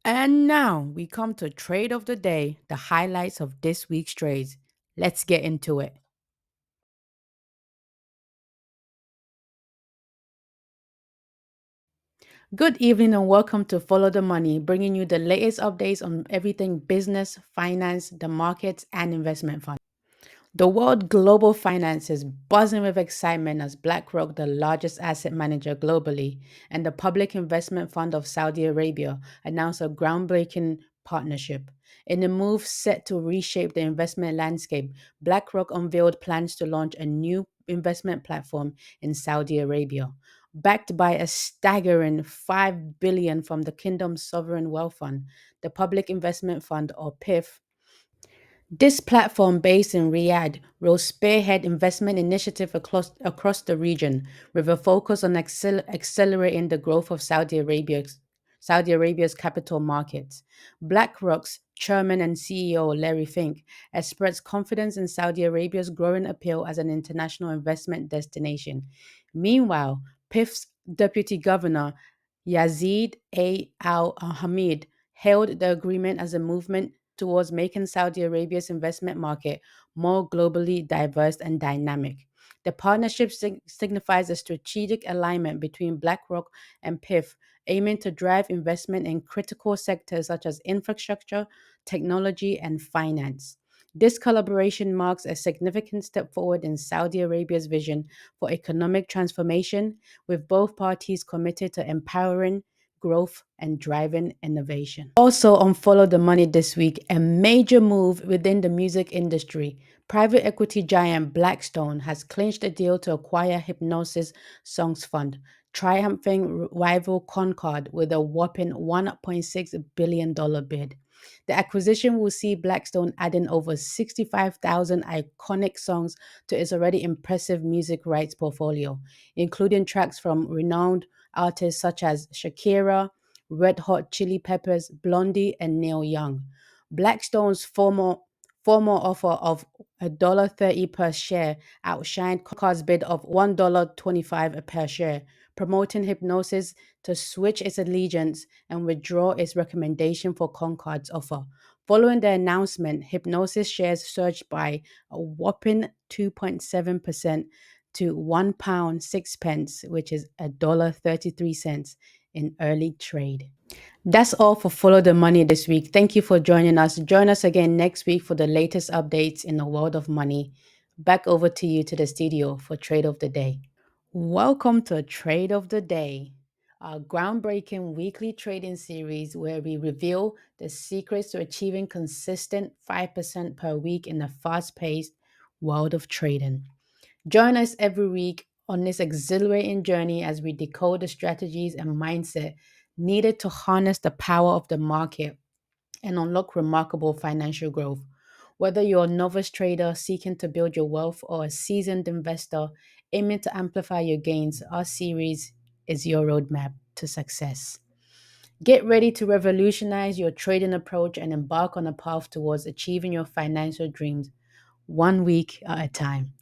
And now we come to trade of the day, the highlights of this week's trades. Let's get into it. Good evening and welcome to Follow the Money, bringing you the latest updates on everything business, finance, the markets, and investment funds. The world global finance is buzzing with excitement as BlackRock, the largest asset manager globally, and the Public Investment Fund of Saudi Arabia announced a groundbreaking partnership. In a move set to reshape the investment landscape, BlackRock unveiled plans to launch a new investment platform in Saudi Arabia, backed by a staggering 5 billion from the kingdom's sovereign wealth fund, the Public Investment Fund or PIF. This platform, based in Riyadh, will spearhead investment initiatives across the region, with a focus on accelerating the growth of Saudi Arabia's capital markets. BlackRock's chairman and CEO Larry Fink expressed confidence in Saudi Arabia's growing appeal as an international investment destination. Meanwhile, PIF's deputy governor Yazid A. Al Hamid hailed the agreement as a movement towards making Saudi Arabia's investment market more globally diverse and dynamic. The partnership signifies a strategic alignment between BlackRock and PIF, aiming to drive investment in critical sectors such as infrastructure, technology, and finance. This collaboration marks a significant step forward in Saudi Arabia's vision for economic transformation, with both parties committed to empowering growth, and driving innovation. Also, on Follow the Money this week, a major move within the music industry. Private equity giant Blackstone has clinched a deal to acquire Hypnosis Songs Fund, triumphing rival Concord with a whopping $1.6 billion bid. The acquisition will see Blackstone adding over 65,000 iconic songs to its already impressive music rights portfolio, including tracks from renowned artists such as Shakira, Red Hot Chili Peppers, Blondie, and Neil Young. Blackstone's former offer of $1.30 per share outshined Concord's bid of $1.25 per share, promoting Hypnosis to switch its allegiance and withdraw its recommendation for Concord's offer. Following the announcement, Hypnosis shares surged by a whopping 2.7% to £1 6 pence, which is $1.33 in early trade. That's all for Follow the Money this week. Thank you for joining us. Join us again next week for the latest updates in the world of money. Back over to you to the studio for Trade of the Day. Welcome to Trade of the Day, our groundbreaking weekly trading series where we reveal the secrets to achieving consistent 5% per week in the fast paced world of trading. Join us every week on this exhilarating journey as we decode the strategies and mindset needed to harness the power of the market and unlock remarkable financial growth. Whether you're a novice trader seeking to build your wealth or a seasoned investor aiming to amplify your gains, our series is your roadmap to success. Get ready to revolutionize your trading approach and embark on a path towards achieving your financial dreams one week at a time.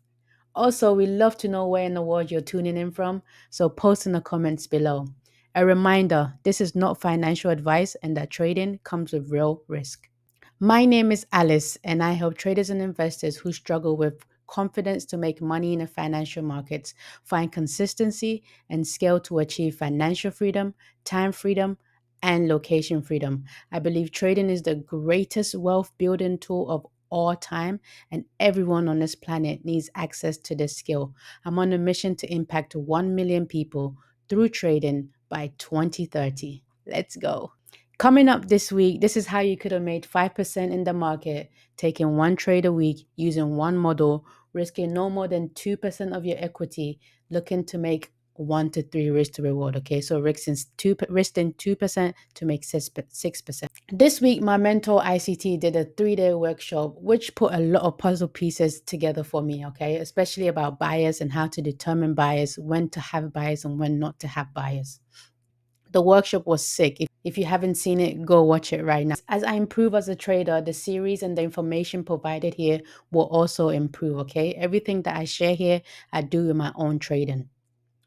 Also, we love to know where in the world you're tuning in from, so post in the comments below. A reminder, this is not financial advice and that trading comes with real risk. My name is Alice, and I help traders and investors who struggle with confidence to make money in the financial markets, find consistency and scale to achieve financial freedom, time freedom, and location freedom. I believe trading is the greatest wealth building tool of all time, and everyone on this planet needs access to this skill. I'm on a mission to impact 1 million people through trading by 2030. Let's go. Coming up this week, this is how you could have made 5% in the market, taking one trade a week, using one model, risking no more than 2% of your equity, looking to make 1 to 3 risk to reward. Okay, so risking 2% to make 6%. This week, my mentor ICT did a 3-day workshop, which put a lot of puzzle pieces together for me. Okay, especially about buyers and how to determine buyers, when to have buyers and when not to have buyers. The workshop was sick. If you haven't seen it, go watch it right now. As I improve as a trader, the series and the information provided here will also improve, okay? Everything that I share here, I do in my own trading.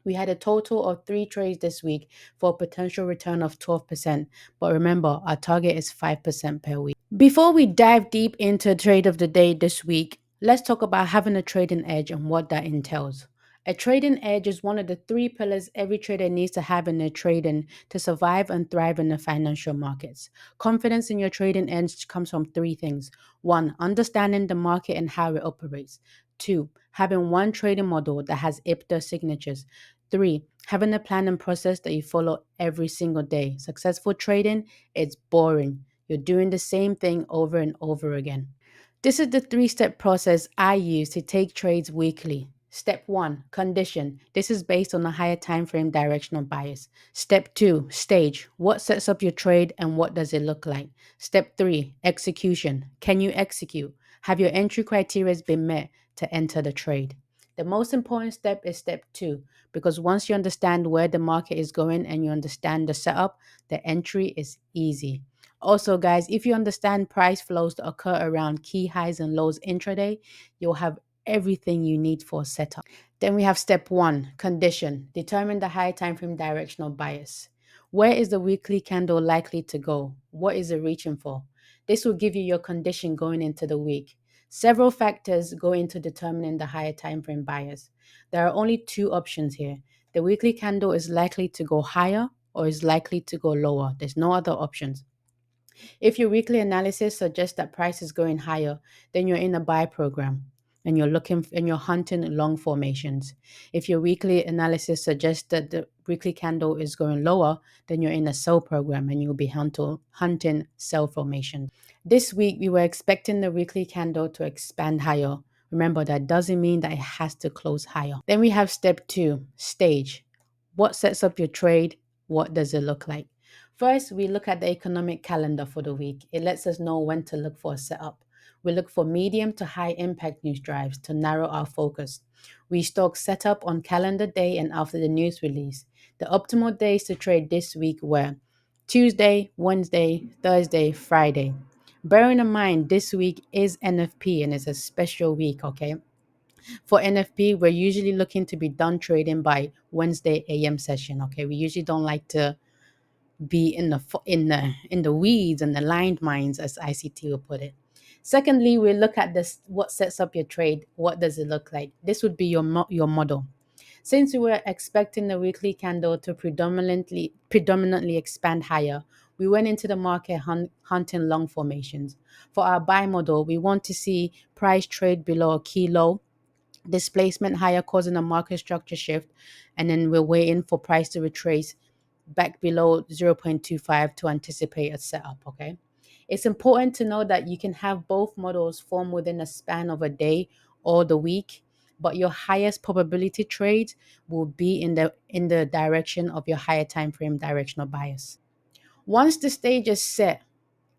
We had a total of 3 trades this week for a potential return of 12%. But remember, our target is 5% per week. Before we dive deep into trade of the day this week, let's talk about having a trading edge and what that entails. A trading edge is one of the 3 pillars every trader needs to have in their trading to survive and thrive in the financial markets. Confidence in your trading edge comes from 3 things. 1, understanding the market and how it operates. 2, having one trading model that has IPTA signatures. 3, having a plan and process that you follow every single day. Successful trading, it's boring. You're doing the same thing over and over again. This is the 3-step process I use to take trades weekly. Step 1, condition. This is based on a higher time frame directional bias. Step 2, stage. What sets up your trade and what does it look like? Step 3, execution. Can you execute? Have your entry criteria been met to enter the trade? The most important step is step 2, because once you understand where the market is going and you understand the setup, the entry is easy. Also, guys, if you understand price flows that occur around key highs and lows intraday, you'll have everything you need for a setup. Then we have step 1, condition. Determine the high time frame directional bias. Where is the weekly candle likely to go? What is it reaching for? This will give you your condition going into the week. Several factors go into determining the higher time frame bias. There are only 2 options here. The weekly candle is likely to go higher or is likely to go lower. There's no other options. If your weekly analysis suggests that price is going higher, then you're in a buy program and you're hunting long formations. If your weekly analysis suggests that the weekly candle is going lower, then you're in a sell program and you'll be hunting sell formations. This week we were expecting the weekly candle to expand higher. Remember, that doesn't mean that it has to close higher. Then we have step 2, stage. What sets up your trade? What does it look like? First, we look at the economic calendar for the week. It lets us know when to look for a setup. We look for medium to high impact news drives to narrow our focus. We stock setup on calendar day and after the news release. The optimal days to trade this week were Tuesday, Wednesday, Thursday, Friday. Bearing in mind, this week is NFP and it's a special week, okay? For NFP, we're usually looking to be done trading by Wednesday AM session, okay? We usually don't like to be in the weeds and the lined mines, as ICT will put it. Secondly, we look at this: what sets up your trade. What does it look like? This would be your model. Since we were expecting the weekly candle to predominantly expand higher, we went into the market hunting long formations. For our buy model, we want to see price trade below a key low, displacement higher causing a market structure shift, and then we're waiting for price to retrace back below 0.25 to anticipate a setup, okay? It's important to know that you can have both models form within a span of a day or the week, but your highest probability trades will be in the direction of your higher time frame directional bias. Once the stage is set,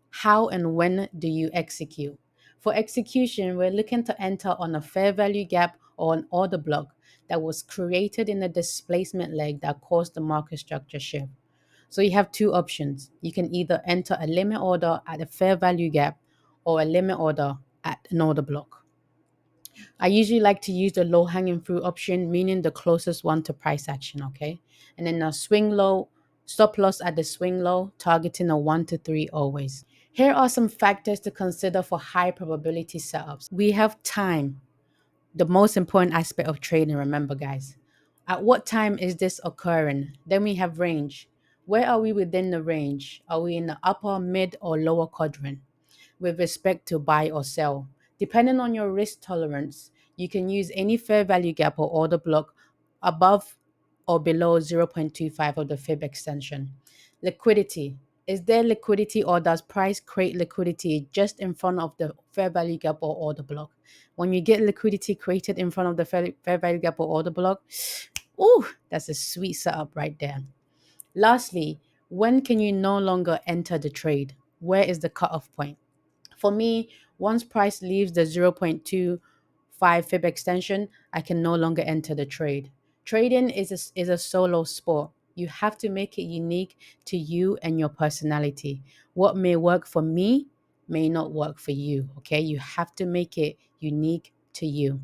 how and when do you execute? For execution, we're looking to enter on a fair value gap or an order block that was created in the displacement leg that caused the market structure shift. So you have 2 options. You can either enter a limit order at a fair value gap or a limit order at an order block. I usually like to use the low hanging fruit option, meaning the closest one to price action, okay? And then a swing low, stop loss at the swing low, targeting a 1 to 3 always. Here are some factors to consider for high probability setups. We have time, the most important aspect of trading, remember, guys. At what time is this occurring? Then we have range. Where are we within the range? Are we in the upper, mid, or lower quadrant with respect to buy or sell? Depending on your risk tolerance, you can use any fair value gap or order block above or below 0.25 of the fib extension. Liquidity. Is there liquidity or does price create liquidity just in front of the fair value gap or order block? When you get liquidity created in front of the fair value gap or order block, ooh, that's a sweet setup right there. Lastly, when can you no longer enter the trade? Where is the cutoff point? For me, once price leaves the 0.25 fib extension, I can no longer enter the trade. Trading is a solo sport. You have to make it unique to you and your personality. What may work for me may not work for you, okay? You have to make it unique to you.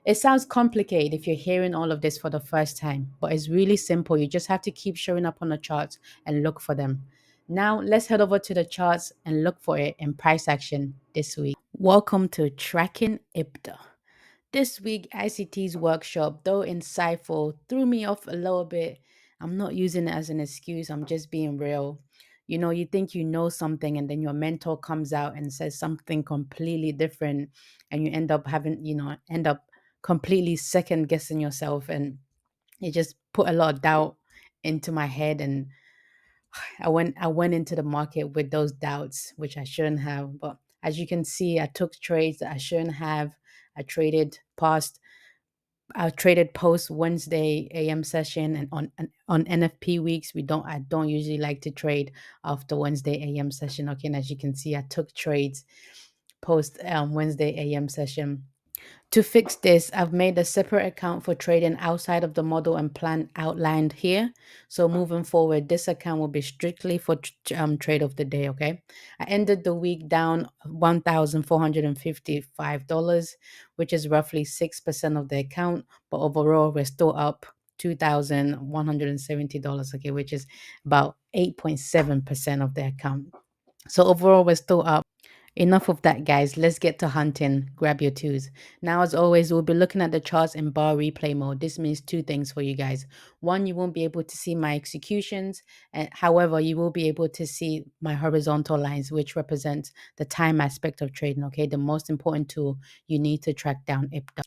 It sounds complicated if you're hearing all of this for the first time, but it's really simple. You just have to keep showing up on the charts and look for them. Now, let's head over to the charts and look for it in price action this week. Welcome to Tracking IPTA. This week, ICT's workshop, though insightful, threw me off a little bit. I'm not using it as an excuse, I'm just being real. You know, you think you know something, and then your mentor comes out and says something completely different, and you end up end up completely second guessing yourself. And it just put a lot of doubt into my head. And I went into the market with those doubts, which I shouldn't have. But as you can see, I took trades that I shouldn't have. I traded past I traded post Wednesday AM session, and on NFP weeks I don't usually like to trade after Wednesday AM session. Okay, and as you can see, I took trades post Wednesday AM session. To fix this, I've made a separate account for trading outside of the model and plan outlined here. So moving forward, this account will be strictly for trade of the day, okay? I ended the week down $1,455, which is roughly 6% of the account, but overall we're still up $2,170, okay, which is about 8.7% of the account. So overall we're still up. Enough of that, guys. Let's get to hunting. Grab your twos. Now, as always, we'll be looking at the charts in bar replay mode. This means two things for you guys. One, you won't be able to see my executions. And however, you will be able to see my horizontal lines, which represents the time aspect of trading. Okay, the most important tool you need to track down IPDA.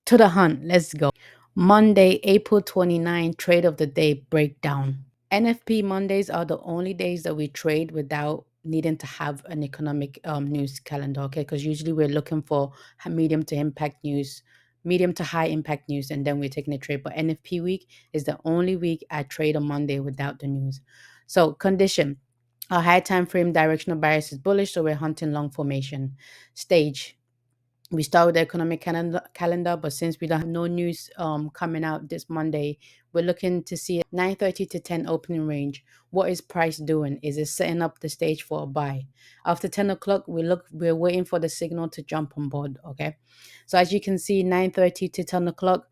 To the hunt. Let's go. Monday, April 29, trade of the day breakdown. NFP Mondays are the only days that we trade without needing to have an economic news calendar, okay? Because usually we're looking for medium to impact news, medium to high impact news, and then we're taking a trade. But NFP week is the only week I trade on Monday without the news. So condition. Our high time frame directional bias is bullish, so we're hunting long formation. Stage. We start with the economic calendar, but since we don't have no news coming out this Monday, we're looking to see 9:30 to 10 opening range. What is price doing? Is it setting up the stage for a buy? After 10 o'clock, we're waiting for the signal to jump on board. Okay. So as you can see, 9:30 to 10 o'clock,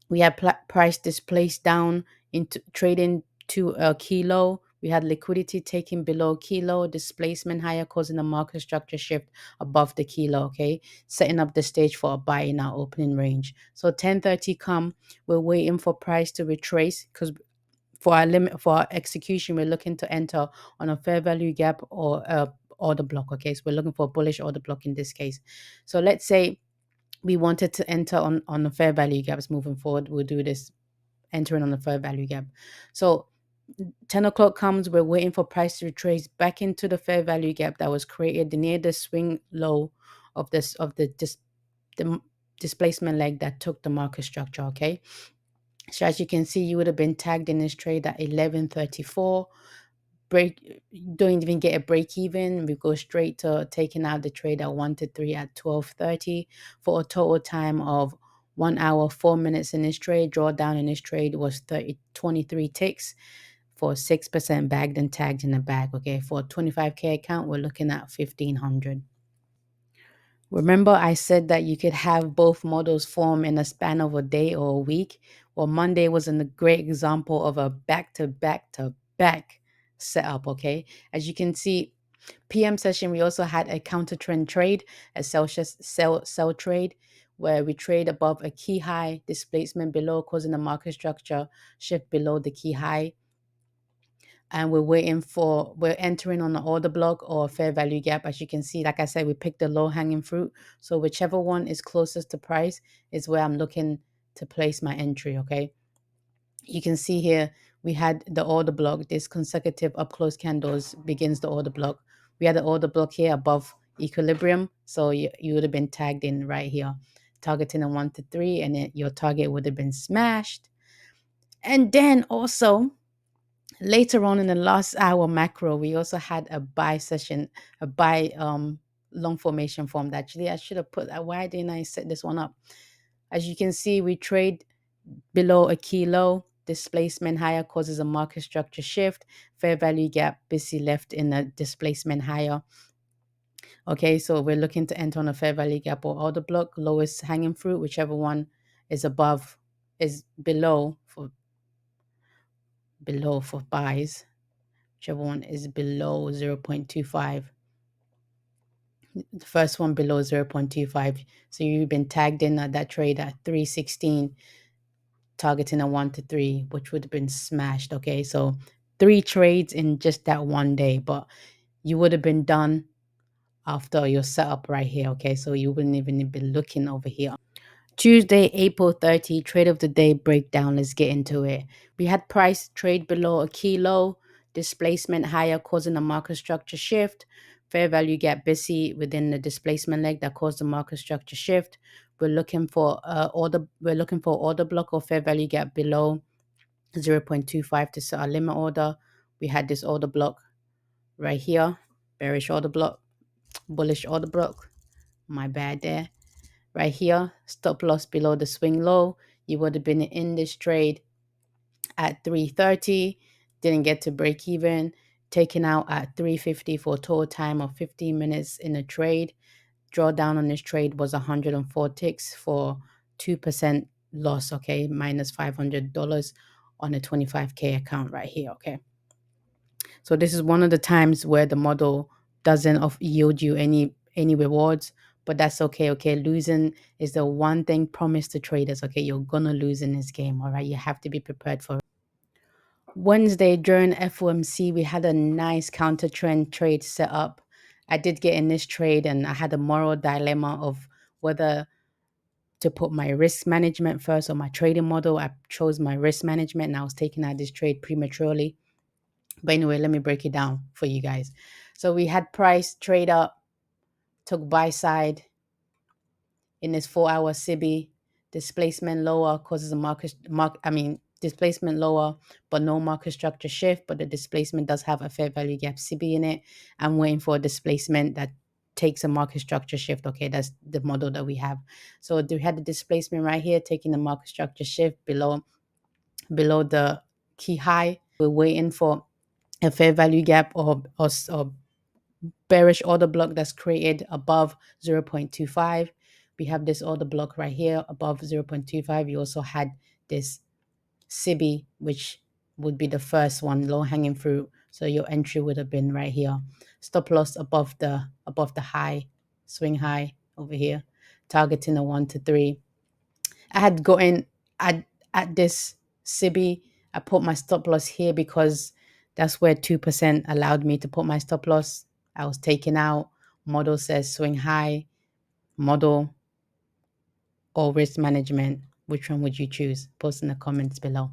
we had price displaced down into trading to a kilo. We had liquidity taking below kilo, displacement higher, causing a market structure shift above the kilo. Okay, setting up the stage for a buy in our opening range. So 10:30 come, we're waiting for price to retrace because for our execution, we're looking to enter on a fair value gap or a order block. Okay, so we're looking for a bullish order block in this case. So let's say we wanted to enter on the fair value gaps moving forward. We'll do this entering on the fair value gap. So 10 o'clock comes, we're waiting for price to retrace back into the fair value gap that was created near the swing low of the displacement leg that took the market structure. Okay, so as you can see, you would have been tagged in this trade at 11:34. Break, don't even get a break even. We go straight to taking out the trade at 1 to 3 at 12:30 for a total time of 1 hour 4 minutes in this trade. Drawdown in this trade was 23 ticks for 6% bagged and tagged in the bag. Okay, for a 25K account, we're looking at 1500. Remember, I said that you could have both models form in a span of a day or a week. Well, Monday was a great example of a back to back to back setup. Okay, as you can see, PM session we also had a counter trend trade, a sell trade, where we trade above a key high, displacement below, causing a market structure shift below the key high, and we're entering on an order block or a fair value gap. As you can see, like I said, we picked the low hanging fruit, so whichever one is closest to price is where I'm looking to place my entry. Okay, you can see here we had the order block. This consecutive up close candles begins the order block. We had the order block here above equilibrium, so you would have been tagged in right here, targeting a 1 to 3, and your target would have been smashed. And then also later on in the last hour macro, we also had a buy session, a buy long formation formed. Actually, I should have put that. Why didn't I set this one up? As you can see, we trade below a key low. Displacement higher causes a market structure shift. Fair value gap busy left in a displacement higher. Okay, so we're looking to enter on a fair value gap or order block, lowest hanging fruit, whichever one is above, is below for buys, whichever one is below 0.25. The first one below 0.25. So you've been tagged in at that trade at 316, targeting a 1 to 3, which would have been smashed. Okay, so 3 trades in just that one day, but you would have been done after your setup right here. Okay, so you wouldn't even be looking over here. Tuesday, April 30, trade of the day breakdown. Let's get into it. We had price trade below a key low, displacement higher, causing a market structure shift. Fair value gap busy within the displacement leg that caused the market structure shift. We're looking for order block or fair value gap below 0.25 to set our limit order. We had this order block right here, bearish order block, bullish order block. My bad there. Right here, stop loss below the swing low. You would have been in this trade at 330, didn't get to break even, taken out at 350 for a total time of 15 minutes in a trade. Drawdown on this trade was 104 ticks for 2% loss, okay, minus $500 on a 25K account right here, okay. So this is one of the times where the model doesn't yield you any rewards, but that's okay. Okay, losing is the one thing promised to traders. Okay, you're gonna lose in this game. All right, you have to be prepared for it. Wednesday during FOMC, we had a nice counter trend trade set up. I did get in this trade, and I had a moral dilemma of whether to put my risk management first or my trading model. I chose my risk management, and I was taking out this trade prematurely. But anyway, let me break it down for you guys. So we had price trade up, took buy side in this 4-hour CB, displacement lower causes a displacement lower, but no market structure shift. But the displacement does have a fair value gap CB in it. I'm waiting for a displacement that takes a market structure shift. Okay, that's the model that we have. So we had the displacement right here, taking the market structure shift below the key high. We're waiting for a fair value gap or bearish order block that's created above 0.25. We have this order block right here above 0.25. You also had this CB, which would be the first one, low hanging fruit. So your entry would have been right here. Stop loss above the high, swing high over here, targeting a 1 to 3. I had gotten at this CB. I put my stop loss here because that's where 2% allowed me to put my stop loss. I was taken out. Model says swing high. Model or risk management. Which one would you choose? Post in the comments below.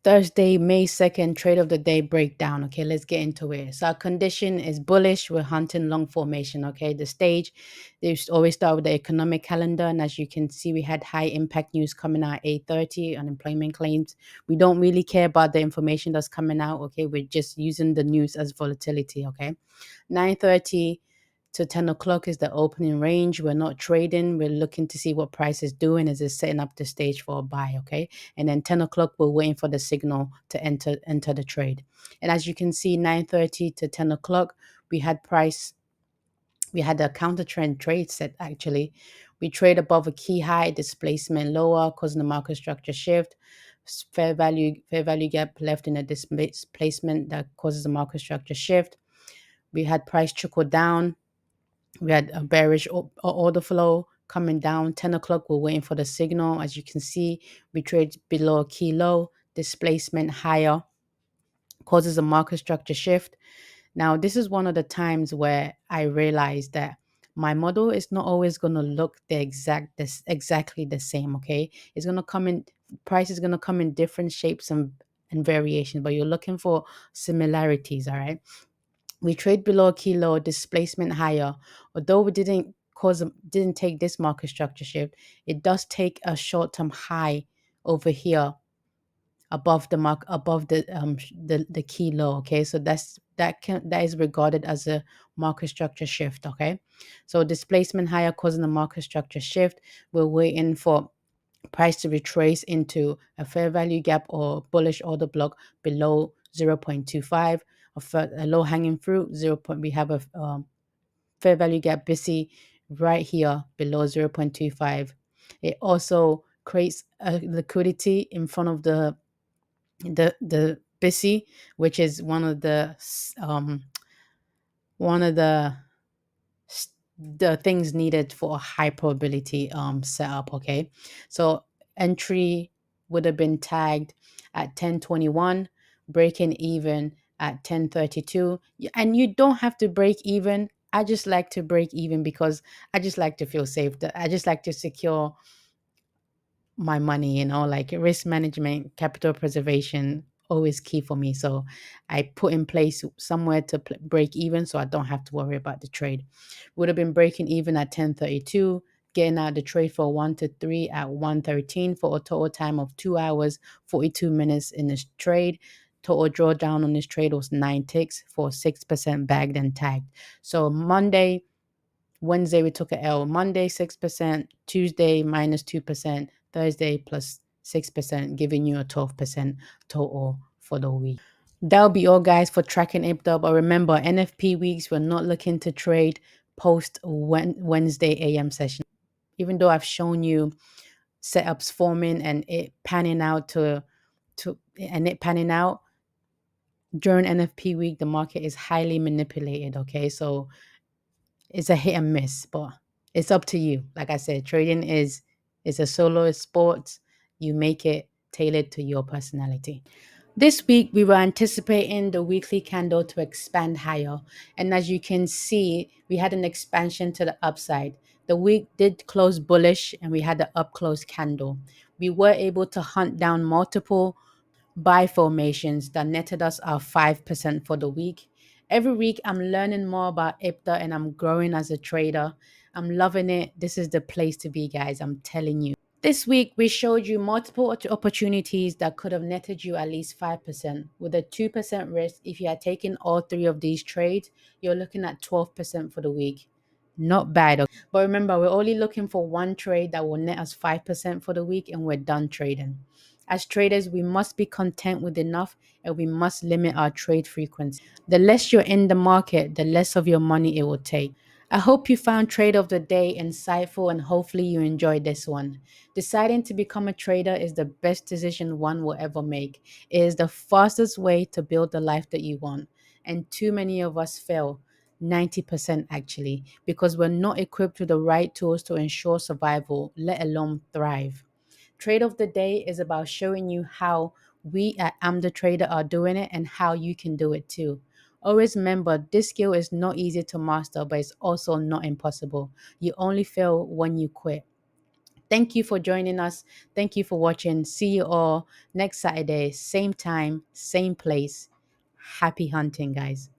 Thursday, May 2nd, trade of the day breakdown. Okay, let's get into it. So our condition is bullish. We're hunting long formation. Okay, the stage, they always start with the economic calendar. And as you can see, we had high impact news coming out at 8:30, unemployment claims. We don't really care about the information that's coming out. Okay, we're just using the news as volatility. Okay, 9:30 to 10 o'clock is the opening range. We're not trading. We're looking to see what price is doing. Is it setting up the stage for a buy? Okay. And then 10 o'clock, we're waiting for the signal to enter the trade. And as you can see, 9:30 to 10 o'clock, we had a counter trend trade set actually. We trade above a key high, displacement lower, causing the market structure shift. Fair value gap left in a displacement that causes the market structure shift. We had price trickle down. We had a bearish order flow coming down. 10 o'clock, we're waiting for the signal. As you can see, we trade below a key low, displacement higher, causes a market structure shift. Now, this is one of the times where I realized that my model is not always going to look exactly the same, okay? It's going to come in, price is going to come in different shapes and variations, but you're looking for similarities, all right? We trade below a kilo, displacement higher. Although we didn't take this market structure shift, it does take a short-term high over here above the key low. Okay, so that is regarded as a market structure shift. Okay, so displacement higher causing a market structure shift. We're waiting for price to retrace into a fair value gap or bullish order block below 0.25. A low hanging fruit 0. We have a fair value gap busy right here below 0.25. It also creates a liquidity in front of the busy, which is one of the things needed for a high probability setup. Okay, so entry would have been tagged at 10:21, breaking even at 10:32. And you don't have to break even. I just like to break even because I just like to feel safe. I just like to secure my money, like risk management, capital preservation, always key for me. So I put in place somewhere to break even so I don't have to worry about the trade. Would have been breaking even at 10:32, getting out the trade for 1 to 3 at 1:13 for a total time of 2 hours, 42 minutes in this trade. Total drawdown on this trade was 9 ticks for 6% bagged and tagged. So Wednesday, we took a L. Monday, 6%. Tuesday, minus 2%. Thursday, plus 6%, giving you a 12% total for the week. That'll be all, guys, for tracking IPDA. But remember, NFP weeks, we're not looking to trade post Wednesday AM session. Even though I've shown you setups forming and it panning out during NFP week, the market is highly manipulated. Okay, so it's a hit and miss, but it's up to you. Like I said, trading is a solo sport. You make it tailored to your personality. This week, we were anticipating the weekly candle to expand higher. And as you can see, we had an expansion to the upside. The week did close bullish and we had the up close candle. We were able to hunt down multiple buy formations that netted us our 5% for the week. Every week, I'm learning more about IPTA and I'm growing as a trader. I'm loving it. This is the place to be, guys. I'm telling you. This week, we showed you multiple opportunities that could have netted you at least 5%. With a 2% risk, if you had taken all three of these trades, you're looking at 12% for the week. Not bad. Okay? But remember, we're only looking for one trade that will net us 5% for the week and we're done trading. As traders, we must be content with enough and we must limit our trade frequency. The less you're in the market, the less of your money it will take. I hope you found Trade of the Day insightful and hopefully you enjoyed this one. Deciding to become a trader is the best decision one will ever make. It is the fastest way to build the life that you want. And too many of us fail. 90% actually, because we're not equipped with the right tools to ensure survival, let alone thrive. Trade of the Day is about showing you how we at Am the Trader are doing it and how you can do it too. Always remember, this skill is not easy to master, but it's also not impossible. You only fail when you quit. Thank you for joining us. Thank you for watching. See you all next Saturday, same time, same place. Happy hunting, guys.